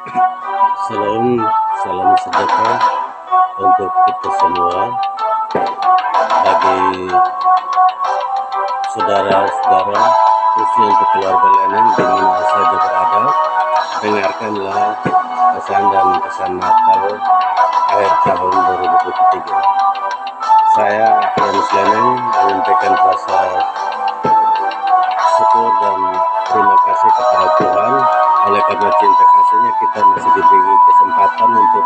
Salam, salam sejahtera untuk kita semua, bagi saudara-saudara, khususnya untuk keluarga lainnya di mana saja berada. Dengarkanlah pesan dan pesan Natal akhir tahun 2023. Saya Yohanes Leneng menyampaikan rasa syukur dan terima kasih kepada Tuhan. Oleh karena cinta kasihnya kita masih diberi kesempatan untuk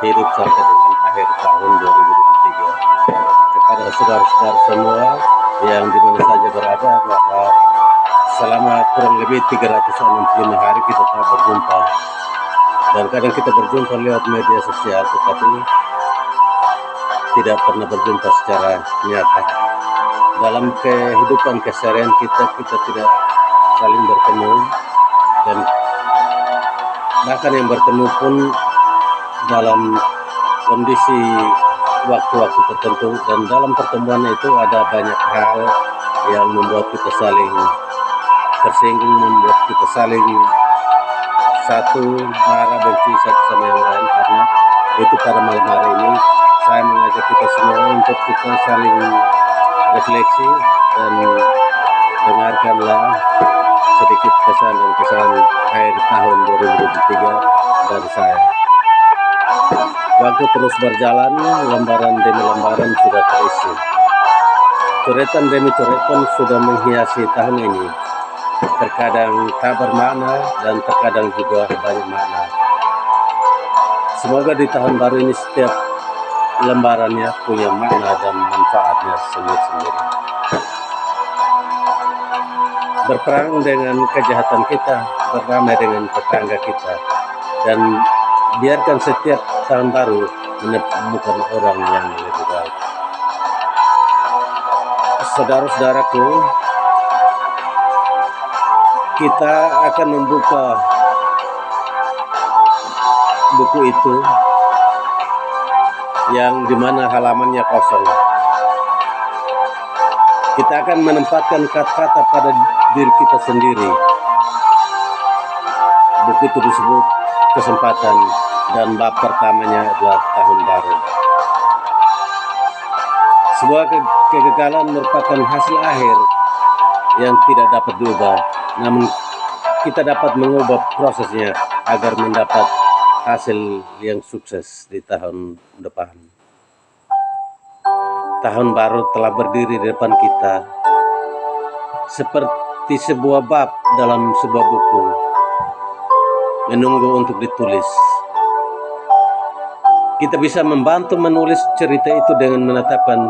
hidup sampai dengan akhir tahun 2023. Kepada saudara-saudara semua yang dimana saja berada, bahwa selama kurang lebih 365 hari kita telah berjumpa. Dan kadang kita berjumpa lewat media sosial, tetapi tidak pernah berjumpa secara nyata. Dalam kehidupan keseharian kita tidak saling bertemu, dan bahkan yang bertemu pun dalam kondisi waktu-waktu tertentu, dan dalam pertemuan itu ada banyak hal yang membuat kita saling tersinggung, membuat kita saling satu marah benci satu sama yang lain. Karena itu pada malam hari ini saya mengajak kita semua untuk kita saling refleksi dan dengarkanlah sedikit pesan dan kesan akhir tahun 2023 dari saya. Waktu terus berjalan, lembaran demi lembaran sudah terisi. Coretan demi coretan sudah menghiasi tahun ini. Terkadang tak bermakna dan terkadang juga banyak makna. Semoga di tahun baru ini setiap lembarannya punya makna dan manfaatnya sendiri-sendiri. Berperang dengan kejahatan kita, berdamai dengan tetangga kita, dan biarkan setiap tahun baru menemukan orang yang lebih baik. Saudara-saudaraku, kita akan membuka buku itu yang dimana halamannya kosong. Kita akan menempatkan kata-kata pada diri kita sendiri. Buku itu disebut Kesempatan, dan bab pertamanya adalah Tahun Baru. Sebuah kegagalan merupakan hasil akhir yang tidak dapat diubah, namun kita dapat mengubah prosesnya agar mendapat hasil yang sukses di tahun depan. Tahun baru telah berdiri di depan kita seperti sebuah bab dalam sebuah buku, menunggu untuk ditulis. Kita bisa membantu menulis cerita itu dengan menetapkan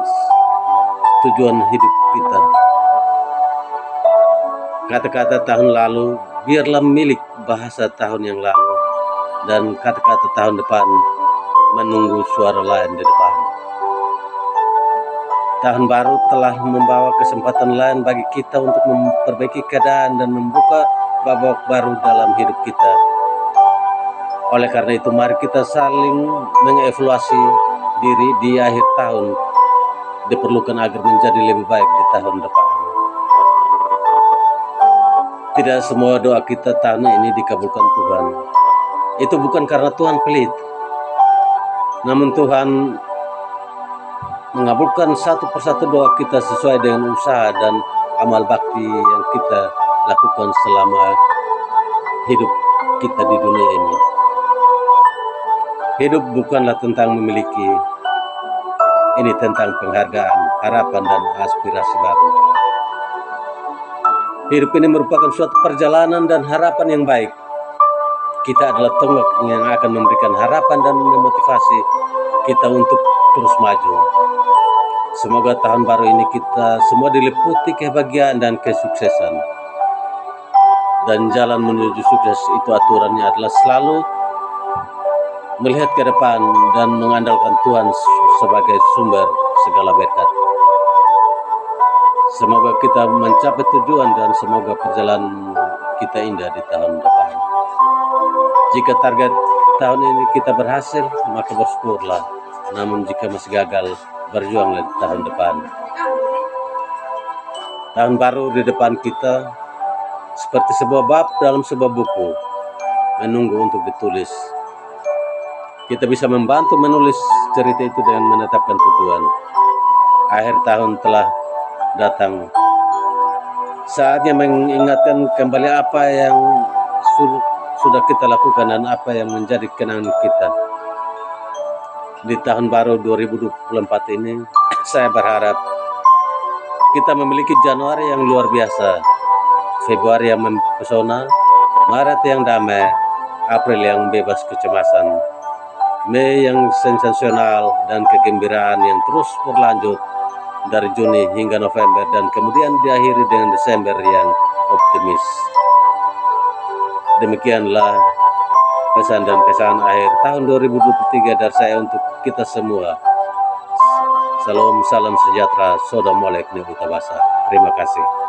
tujuan hidup kita. Kata-kata tahun lalu biarlah milik bahasa tahun yang lalu, dan kata-kata tahun depan menunggu suara lain di depan. Tahun baru telah membawa kesempatan lain bagi kita untuk memperbaiki keadaan dan membuka babak baru dalam hidup kita. Oleh karena itu, mari kita saling mengevaluasi diri di akhir tahun, diperlukan agar menjadi lebih baik di tahun depan. Tidak semua doa kita tahun ini dikabulkan Tuhan. Itu bukan karena Tuhan pelit, namun Tuhan mengabulkan satu persatu doa kita sesuai dengan usaha dan amal bakti yang kita lakukan selama hidup kita di dunia ini. Hidup bukanlah tentang memiliki, ini tentang penghargaan, harapan, dan aspirasi baru. Hidup ini merupakan suatu perjalanan dan harapan yang baik. Kita adalah tonggak yang akan memberikan harapan dan memotivasi kita untuk terus maju. Semoga tahun baru ini kita semua diliputi kebahagiaan dan kesuksesan. Dan jalan menuju sukses itu aturannya adalah selalu melihat ke depan dan mengandalkan Tuhan sebagai sumber segala berkat. Semoga kita mencapai tujuan dan semoga perjalanan kita indah di tahun depan. Jika target tahun ini kita berhasil, maka bersyukurlah. Namun jika masih gagal, berjuanglah di tahun depan. Tahun baru di depan kita seperti sebuah bab dalam sebuah buku, menunggu untuk ditulis. Kita bisa membantu menulis cerita itu dengan menetapkan tujuan. Akhir tahun telah datang. Saatnya mengingatkan kembali apa yang sudah kita lakukan dan apa yang menjadi kenangan kita. Di tahun baru 2024 ini, saya berharap kita memiliki Januari yang luar biasa, Februari yang mempesona, Maret yang damai, April yang bebas kecemasan, Mei yang sensasional dan kegembiraan yang terus berlanjut dari Juni hingga November, dan kemudian diakhiri dengan Desember yang optimis. Demikianlah pesan dan kesan akhir tahun 2023 dari saya untuk kita semua. Salam sejahtera, Assalamualaikum warahmatullahi wabarakatuh. Terima kasih.